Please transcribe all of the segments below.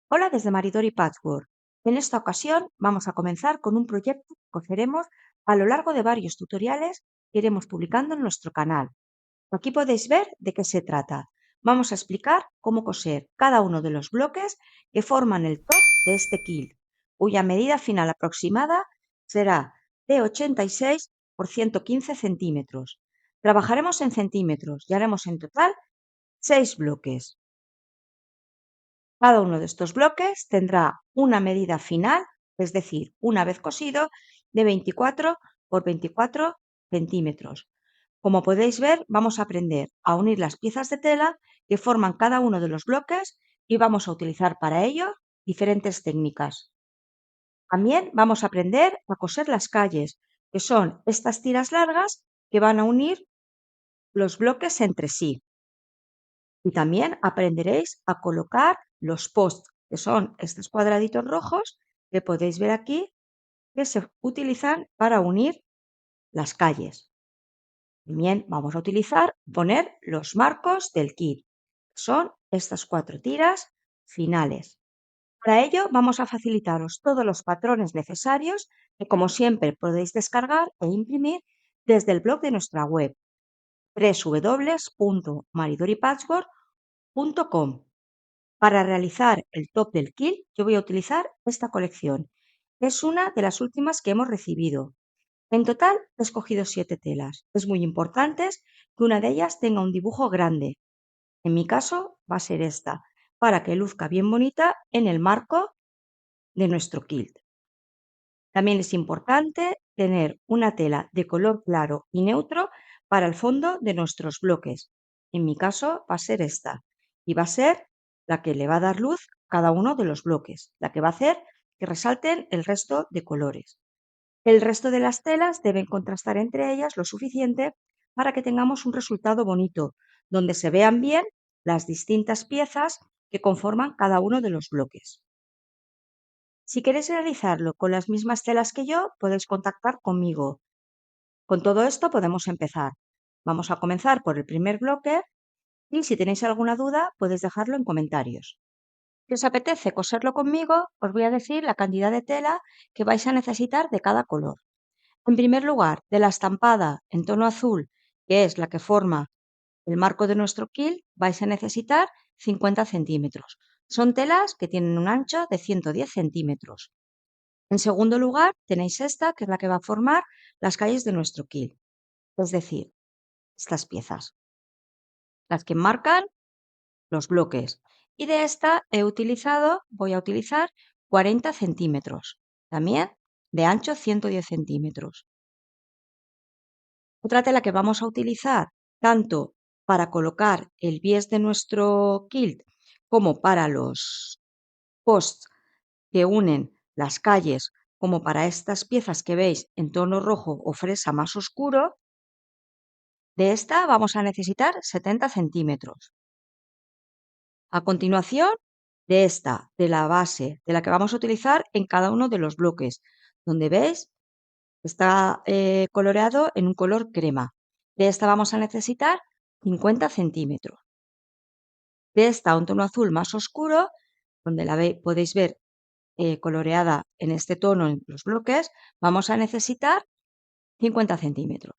Hola desde Maridori Patchwork. En esta ocasión vamos a comenzar con un proyecto que cogeremos a lo largo de varios tutoriales que iremos publicando en nuestro canal. Aquí podéis ver de qué se trata. Vamos a explicar cómo coser cada uno de los bloques que forman el top de este quilt, cuya medida final aproximada será de 86 por 115 centímetros. Trabajaremos en centímetros y haremos en total 6 bloques. Cada uno de estos bloques tendrá una medida final, es decir, una vez cosido, de 24 por 24 centímetros. Como podéis ver, vamos a aprender a unir las piezas de tela que forman cada uno de los bloques y vamos a utilizar para ello diferentes técnicas. También vamos a aprender a coser las calles, que son estas tiras largas que van a unir los bloques entre sí. Y también aprenderéis a colocar los posts, que son estos cuadraditos rojos que podéis ver aquí, que se utilizan para unir las calles. También vamos a poner los marcos del kit, que son estas 4 tiras finales. Para ello vamos a facilitaros todos los patrones necesarios que, como siempre, podéis descargar e imprimir desde el blog de nuestra web www.maridoripatchwork.com. Para realizar el top del quilt yo voy a utilizar esta colección. Es una de las últimas que hemos recibido. En total he escogido 7 telas. Es muy importante que una de ellas tenga un dibujo grande. En mi caso va a ser esta, para que luzca bien bonita en el marco de nuestro quilt. También es importante tener una tela de color claro y neutro para el fondo de nuestros bloques. En mi caso va a ser esta y va a ser la que le va a dar luz a cada uno de los bloques, la que va a hacer que resalten el resto de colores. El resto de las telas deben contrastar entre ellas lo suficiente para que tengamos un resultado bonito, donde se vean bien las distintas piezas que conforman cada uno de los bloques. Si queréis realizarlo con las mismas telas que yo, podéis contactar conmigo. Con todo esto podemos empezar. Vamos a comenzar por el primer bloque y si tenéis alguna duda, podéis dejarlo en comentarios. Si os apetece coserlo conmigo, os voy a decir la cantidad de tela que vais a necesitar de cada color. En primer lugar, de la estampada en tono azul, que es la que forma el marco de nuestro quilt, vais a necesitar 50 centímetros. Son telas que tienen un ancho de 110 centímetros. En segundo lugar, tenéis esta, que es la que va a formar las calles de nuestro quilt, es decir, estas piezas, las que marcan los bloques. Y de esta voy a utilizar 40 centímetros, también de ancho 110 centímetros. Otra tela que vamos a utilizar tanto para colocar el bies de nuestro quilt como para los posts que unen las calles, como para estas piezas que veis en tono rojo o fresa más oscuro. De esta vamos a necesitar 70 centímetros. A continuación, de la base, de la que vamos a utilizar en cada uno de los bloques, donde veis está coloreado en un color crema. De esta vamos a necesitar 50 centímetros. De esta un tono azul más oscuro, donde podéis ver coloreada en este tono en los bloques, vamos a necesitar 50 centímetros.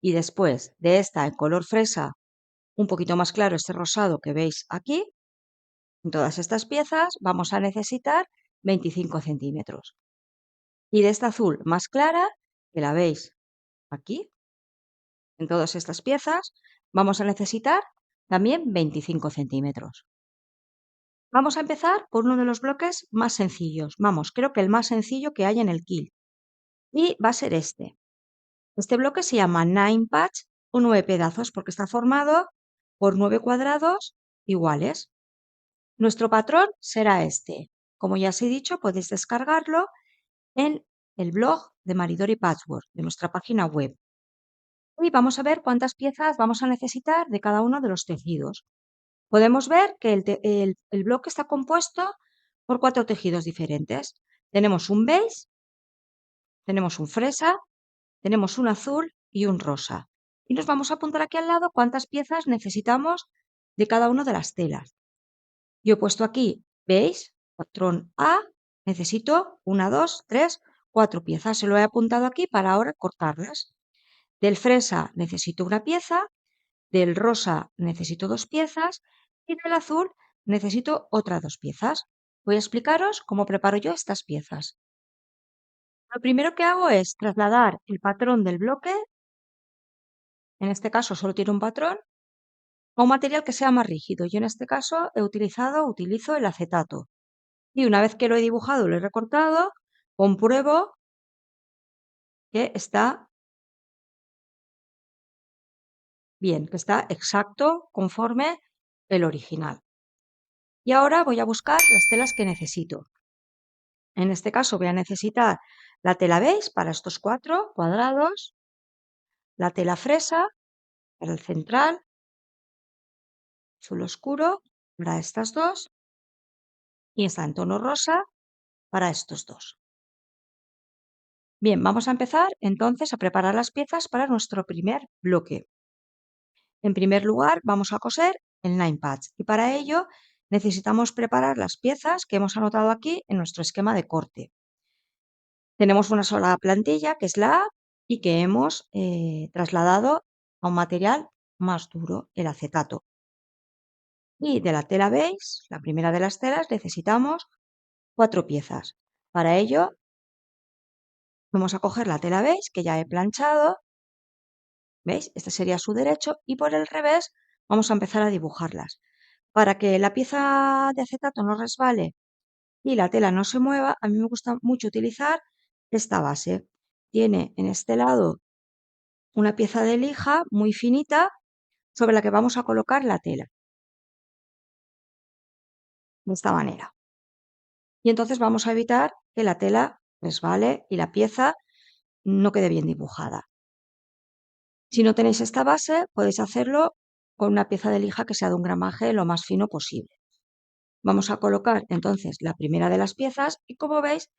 Y después de esta en color fresa, un poquito más claro, este rosado que veis aquí, en todas estas piezas vamos a necesitar 25 centímetros. Y de esta azul más clara, que la veis aquí, en todas estas piezas, vamos a necesitar también 25 centímetros. Vamos a empezar por uno de los bloques más sencillos. Vamos, creo que el más sencillo que hay en el quilt. Y va a ser este. Este bloque se llama 9 patch o 9 pedazos porque está formado por 9 cuadrados iguales. Nuestro patrón será este. Como ya os he dicho, podéis descargarlo en el blog de Maridori Patchwork, de nuestra página web. Y vamos a ver cuántas piezas vamos a necesitar de cada uno de los tejidos. Podemos ver que el bloque está compuesto por 4 tejidos diferentes. Tenemos un beige, tenemos un fresa, tenemos un azul y un rosa. Y nos vamos a apuntar aquí al lado cuántas piezas necesitamos de cada una de las telas. Yo he puesto aquí, ¿veis? Patrón A, necesito 1, 2, 3, 4 piezas. Se lo he apuntado aquí para ahora cortarlas. Del fresa necesito una pieza, del rosa necesito 2 piezas y del azul necesito otras 2 piezas. Voy a explicaros cómo preparo yo estas piezas. Lo primero que hago es trasladar el patrón del bloque, en este caso solo tiene un patrón, a un material que sea más rígido. Yo en este caso utilizo el acetato. Y una vez que lo he dibujado y lo he recortado, compruebo que está bien, que está exacto conforme el original. Y ahora voy a buscar las telas que necesito. En este caso voy a necesitar la tela beige para estos 4 cuadrados, la tela fresa para el central, azul oscuro para estas dos y esta en tono rosa para estos dos. Bien, vamos a empezar entonces a preparar las piezas para nuestro primer bloque. En primer lugar, vamos a coser el nine patch y para ello necesitamos preparar las piezas que hemos anotado aquí en nuestro esquema de corte. Tenemos una sola plantilla que es la A y que hemos trasladado a un material más duro, el acetato. Y de la tela beige, la primera de las telas, necesitamos 4 piezas. Para ello vamos a coger la tela beige que ya he planchado, ¿veis? Este sería su derecho y por el revés vamos a empezar a dibujarlas. Para que la pieza de acetato no resbale y la tela no se mueva, a mí me gusta mucho utilizar esta base. Tiene en este lado una pieza de lija muy finita sobre la que vamos a colocar la tela, de esta manera. Y entonces vamos a evitar que la tela resbale y la pieza no quede bien dibujada. Si no tenéis esta base, podéis hacerlo con una pieza de lija que sea de un gramaje lo más fino posible. Vamos a colocar entonces la primera de las piezas y como veis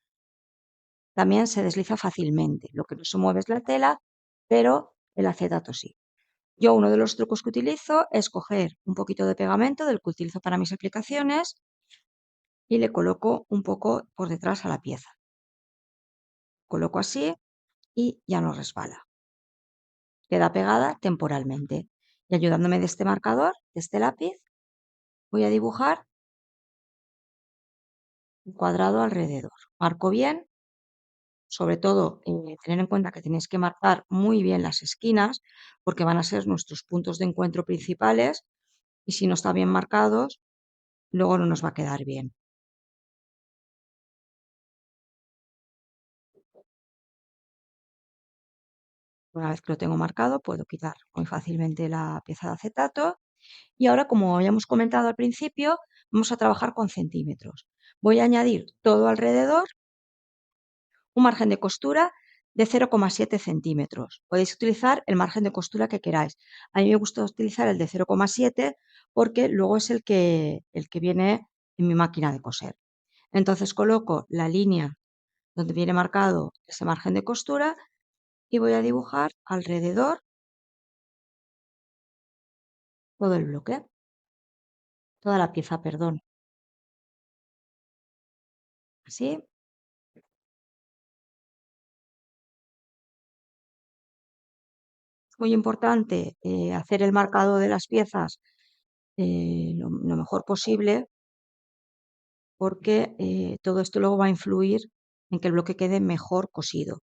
también se desliza fácilmente. Lo que no se mueve es la tela, pero el acetato sí. Yo uno de los trucos que utilizo es coger un poquito de pegamento del que utilizo para mis aplicaciones y le coloco un poco por detrás a la pieza. Coloco así y ya no resbala. Queda pegada temporalmente. Y ayudándome de este marcador, de este lápiz, voy a dibujar un cuadrado alrededor. Marco bien, sobre todo tener en cuenta que tenéis que marcar muy bien las esquinas porque van a ser nuestros puntos de encuentro principales y si no están bien marcados, luego no nos va a quedar bien. Una vez que lo tengo marcado, puedo quitar muy fácilmente la pieza de acetato. Y ahora, como habíamos comentado al principio, vamos a trabajar con centímetros. Voy a añadir todo alrededor un margen de costura de 0,7 centímetros. Podéis utilizar el margen de costura que queráis. A mí me gusta utilizar el de 0,7 porque luego es el que viene en mi máquina de coser. Entonces coloco la línea donde viene marcado ese margen de costura y voy a dibujar alrededor todo el bloque, toda la pieza, perdón. Así. Es muy importante hacer el marcado de las piezas lo mejor posible porque todo esto luego va a influir en que el bloque quede mejor cosido.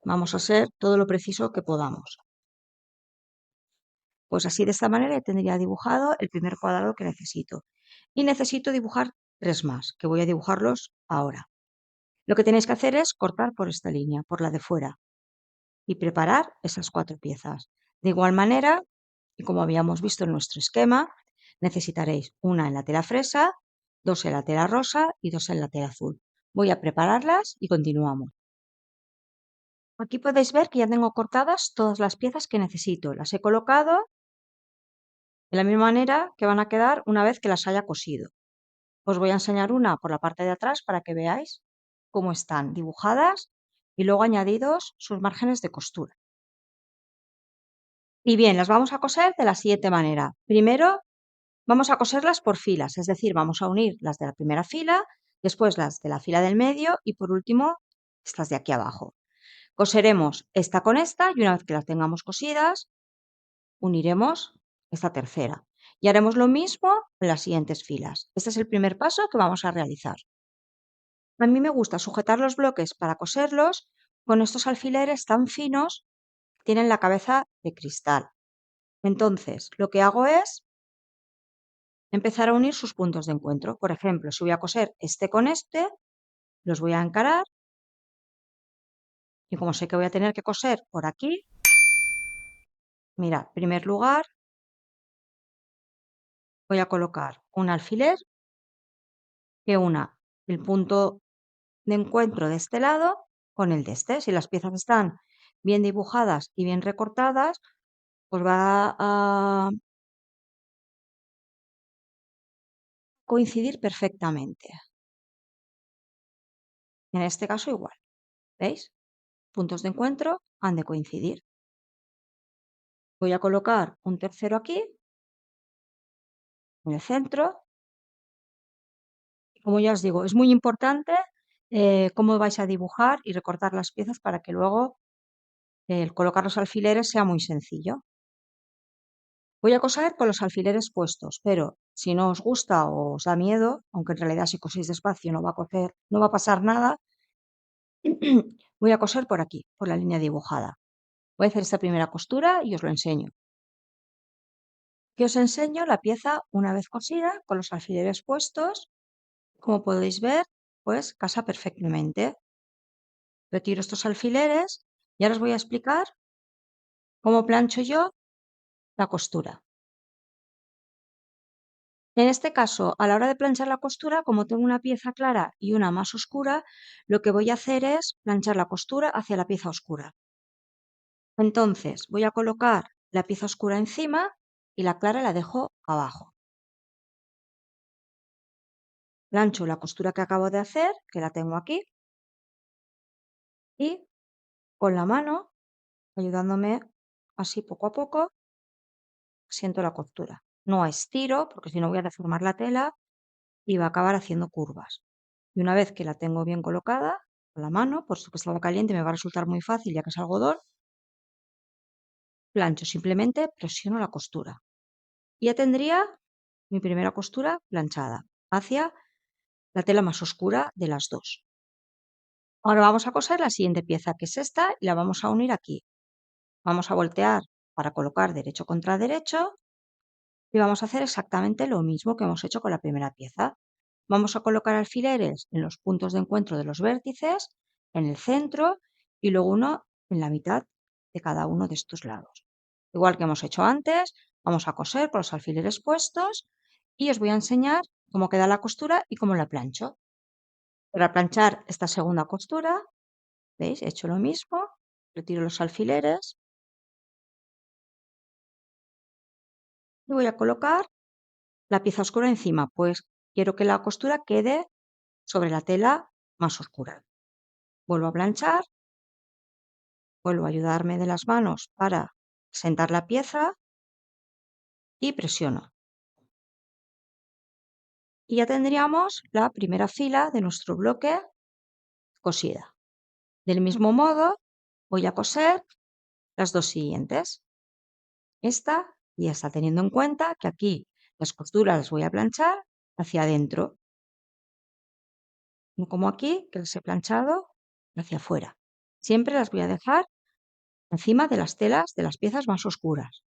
Vamos a ser todo lo preciso que podamos. Pues así de esta manera tendría dibujado el primer cuadrado que necesito. Y necesito dibujar 3 más, que voy a dibujarlos ahora. Lo que tenéis que hacer es cortar por esta línea, por la de fuera, y preparar esas 4 piezas. De igual manera, y como habíamos visto en nuestro esquema, necesitaréis una en la tela fresa, 2 en la tela rosa y 2 en la tela azul. Voy a prepararlas y continuamos. Aquí podéis ver que ya tengo cortadas todas las piezas que necesito. Las he colocado de la misma manera que van a quedar una vez que las haya cosido. Os voy a enseñar una por la parte de atrás para que veáis cómo están dibujadas y luego añadidos sus márgenes de costura. Y bien, las vamos a coser de la siguiente manera. Primero vamos a coserlas por filas, es decir, vamos a unir las de la primera fila, después las de la fila del medio y por último estas de aquí abajo. Coseremos esta con esta y una vez que las tengamos cosidas, uniremos esta tercera. Y haremos lo mismo en las siguientes filas. Este es el primer paso que vamos a realizar. A mí me gusta sujetar los bloques para coserlos con estos alfileres tan finos que tienen la cabeza de cristal. Entonces, lo que hago es empezar a unir sus puntos de encuentro. Por ejemplo, si voy a coser este con este, los voy a encarar y como sé que voy a tener que coser por aquí, mirad, en primer lugar voy a colocar un alfiler que una el punto de encuentro de este lado con el de este. Si las piezas están bien dibujadas y bien recortadas, pues va a coincidir perfectamente. En este caso igual, ¿veis? Puntos de encuentro han de coincidir. Voy a colocar un tercero aquí, en el centro. Como ya os digo, es muy importante cómo vais a dibujar y recortar las piezas para que luego el colocar los alfileres sea muy sencillo. Voy a coser con los alfileres puestos, pero si no os gusta o os da miedo, aunque en realidad si coséis despacio no va a coser, no va a pasar nada, voy a coser por aquí, por la línea dibujada. Voy a hacer esta primera costura y os lo enseño. Aquí os enseño la pieza una vez cosida, con los alfileres puestos. Como podéis ver, pues casa perfectamente. Retiro estos alfileres y ahora os voy a explicar cómo plancho yo la costura. En este caso, a la hora de planchar la costura, como tengo una pieza clara y una más oscura, lo que voy a hacer es planchar la costura hacia la pieza oscura. Entonces, voy a colocar la pieza oscura encima y la clara la dejo abajo. Plancho la costura que acabo de hacer, que la tengo aquí, y con la mano, ayudándome así poco a poco, siento la costura. No estiro, porque si no voy a deformar la tela y va a acabar haciendo curvas. Y una vez que la tengo bien colocada, con la mano, por supuesto que estaba caliente, me va a resultar muy fácil ya que es algodón, plancho, simplemente presiono la costura. Y ya tendría mi primera costura planchada hacia la tela más oscura de las dos. Ahora vamos a coser la siguiente pieza, que es esta, y la vamos a unir aquí. Vamos a voltear para colocar derecho contra derecho y vamos a hacer exactamente lo mismo que hemos hecho con la primera pieza. Vamos a colocar alfileres en los puntos de encuentro de los vértices, en el centro y luego uno en la mitad de cada uno de estos lados. Igual que hemos hecho antes, vamos a coser con los alfileres puestos y os voy a enseñar cómo queda la costura y cómo la plancho. Para planchar esta segunda costura, ¿veis? He hecho lo mismo, retiro los alfileres y voy a colocar la pieza oscura encima, pues quiero que la costura quede sobre la tela más oscura. Vuelvo a planchar, vuelvo a ayudarme de las manos para sentar la pieza y presiono. Y ya tendríamos la primera fila de nuestro bloque cosida. Del mismo modo, voy a coser las dos siguientes, esta y esta, teniendo en cuenta que aquí las costuras las voy a planchar hacia adentro, no como aquí, que las he planchado hacia afuera. Siempre las voy a dejar encima de las telas de las piezas más oscuras.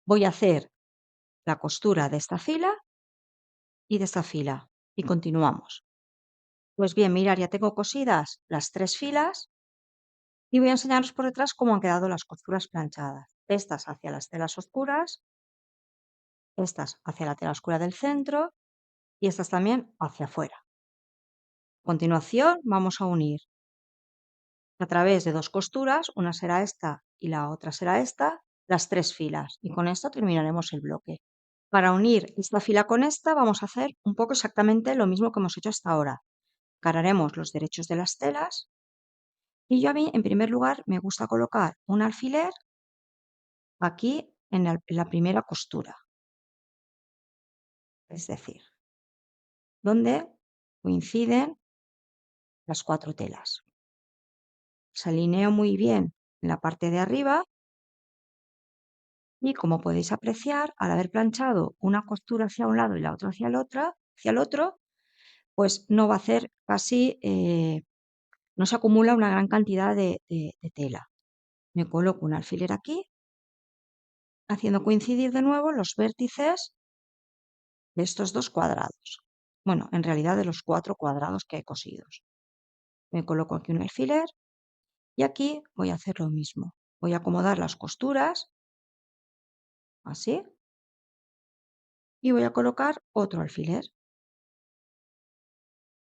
Voy a hacer la costura de esta fila y de esta fila y continuamos. Pues bien, mirar, ya tengo cosidas las tres filas y voy a enseñaros por detrás cómo han quedado las costuras planchadas. Estas hacia las telas oscuras, estas hacia la tela oscura del centro y estas también hacia afuera. A continuación vamos a unir a través de dos costuras, una será esta y la otra será esta, las tres filas y con esto terminaremos el bloque. Para unir esta fila con esta vamos a hacer un poco exactamente lo mismo que hemos hecho hasta ahora. Cargaremos los derechos de las telas Y yo a mí, en primer lugar, me gusta colocar un alfiler aquí en la primera costura, es decir, donde coinciden las 4 telas. Se alineo muy bien en la parte de arriba y, como podéis apreciar, al haber planchado una costura hacia un lado y la otra hacia el otro, pues no va a hacer casi, no se acumula una gran cantidad de tela. Me coloco un alfiler aquí, haciendo coincidir de nuevo los vértices de estos 2 cuadrados. Bueno, en realidad de los 4 cuadrados que he cosidos. Me coloco aquí un alfiler y aquí voy a hacer lo mismo. Voy a acomodar las costuras, así, y voy a colocar otro alfiler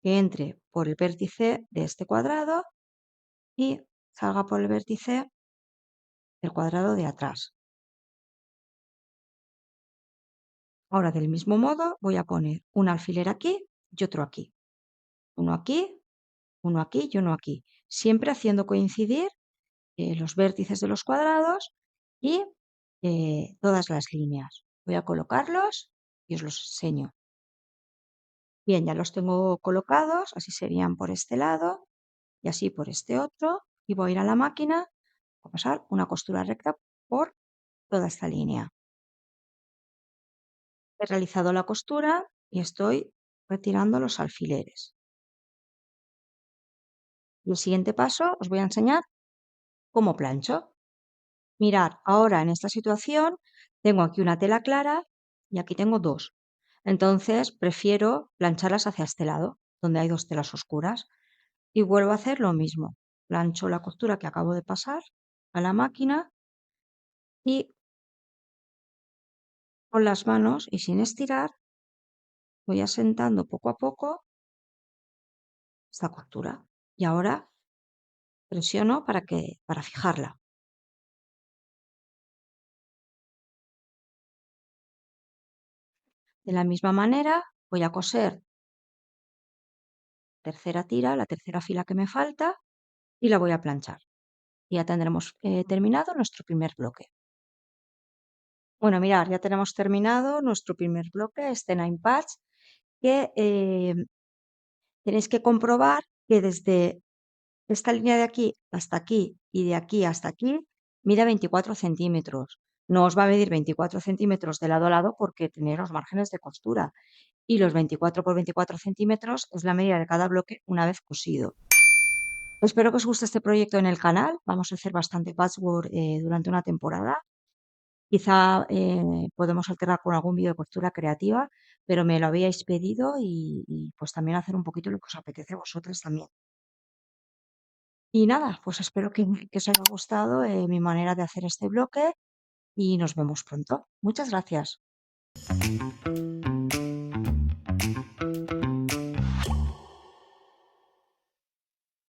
que entre por el vértice de este cuadrado y salga por el vértice del cuadrado de atrás. Ahora, del mismo modo, voy a poner un alfiler aquí y otro aquí. Uno aquí, uno aquí y uno aquí. Siempre haciendo coincidir los vértices de los cuadrados y todas las líneas. Voy a colocarlos y os los enseño. Bien, ya los tengo colocados, así serían por este lado y así por este otro. Y voy a ir a la máquina a pasar una costura recta por toda esta línea. He realizado la costura y estoy retirando los alfileres. Y el siguiente paso os voy a enseñar cómo plancho. Mirad, ahora en esta situación tengo aquí una tela clara y aquí tengo dos. Entonces prefiero plancharlas hacia este lado, donde hay dos telas oscuras. Y vuelvo a hacer lo mismo. Plancho la costura que acabo de pasar a la máquina y con las manos y sin estirar voy asentando poco a poco esta costura. Y ahora presiono para fijarla. De la misma manera voy a coser tercera tira, la tercera fila que me falta y la voy a planchar. Y ya tendremos terminado nuestro primer bloque. Bueno, mirad, ya tenemos terminado nuestro primer bloque, este Nine Patch, que tenéis que comprobar que desde esta línea de aquí y de aquí hasta aquí mide 24 centímetros. No os va a medir 24 centímetros de lado a lado porque tenéis los márgenes de costura. Y los 24 por 24 centímetros es la medida de cada bloque una vez cosido. Espero que os guste este proyecto en el canal. Vamos a hacer bastante patchwork durante una temporada. Quizá podemos alternar con algún vídeo de costura creativa, pero me lo habíais pedido y pues también hacer un poquito lo que os apetece a vosotros también. Y nada, pues espero que os haya gustado mi manera de hacer este bloque y nos vemos pronto. Muchas gracias.